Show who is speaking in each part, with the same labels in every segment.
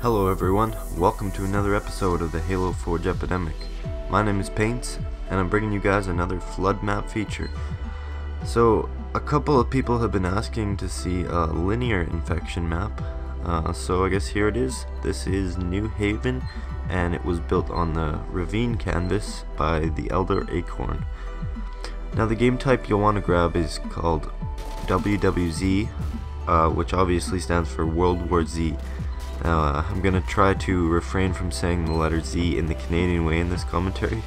Speaker 1: Hello everyone, welcome to another episode of the Halo Forge Epidemic. My name is Paints, and I'm bringing you guys another flood map feature. So, a couple of people have been asking to see a linear infection map, so I guess here it is. This is New Haven, and it was built on the Ravine canvas by TheElderAcorn. Now the game type you'll want to grab is called WWZ, which obviously stands for World War Z. Now, I'm going to try to refrain from saying the letter Z in the Canadian way in this commentary,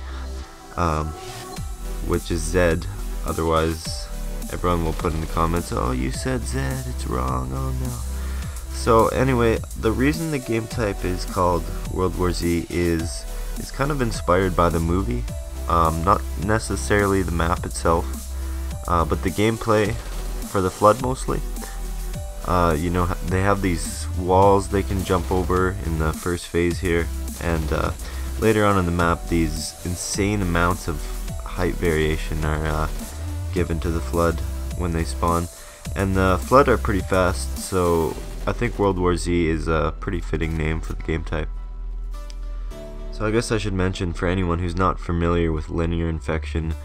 Speaker 1: which is Z, otherwise everyone will put in the comments, oh you said Z, it's wrong, oh no. So anyway, the reason the game type is called World War Z is it's kind of inspired by the movie, not necessarily the map itself, but the gameplay for the flood mostly. You know, they have these walls they can jump over in the first phase here, and later on in the map these insane amounts of height variation are given to the flood when they spawn, and the flood are pretty fast, so I think World War Z is a pretty fitting name for the game type. So I guess I should mention, for anyone who's not familiar with linear infection,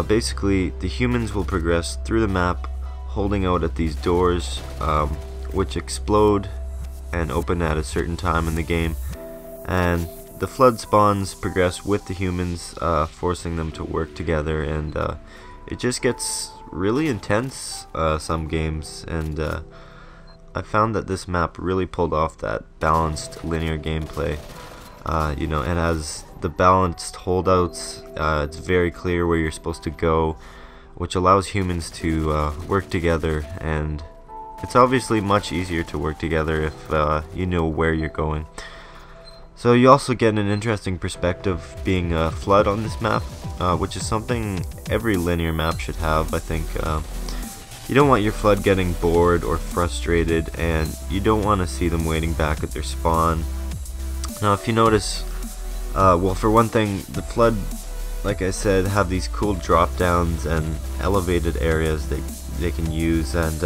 Speaker 1: basically the humans will progress through the map holding out at these doors, which explode and open at a certain time in the game, and the flood spawns progress with the humans, forcing them to work together, and it just gets really intense some games, and I found that this map really pulled off that balanced linear gameplay. You know, and as the balanced holdouts, it's very clear where you're supposed to go, which allows humans to work together, and it's obviously much easier to work together if you know where you're going. So you also get an interesting perspective being a flood on this map, which is something every linear map should have, I think. You don't want your flood getting bored or frustrated, and you don't want to see them waiting back at their spawn. Now if you notice, well, for one thing, the flood, like I said, have these cool drop downs and elevated areas they can use, and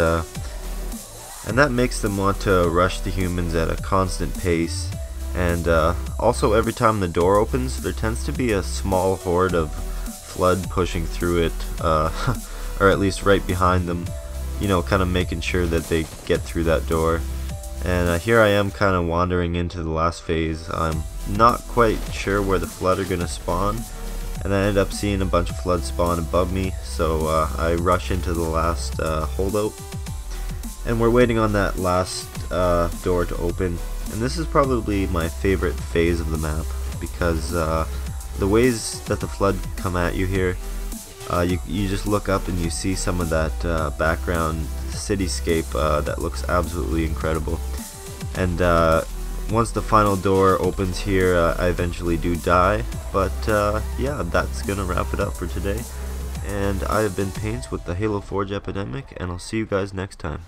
Speaker 1: that makes them want to rush the humans at a constant pace. And also every time the door opens, there tends to be a small horde of flood pushing through it, or at least right behind them, you know, kind of making sure that they get through that door. And here I am kind of wandering into the last phase. I'm not quite sure where the flood are going to spawn, and I ended up seeing a bunch of flood spawn above me, so I rush into the last holdout, and we're waiting on that last door to open. And this is probably my favorite phase of the map, because the ways that the flood come at you here, you just look up and you see some of that background cityscape that looks absolutely incredible. And once the final door opens here, I eventually do die, but yeah, that's gonna wrap it up for today, and I have been Paints with the Halo Forge Epidemic, and I'll see you guys next time.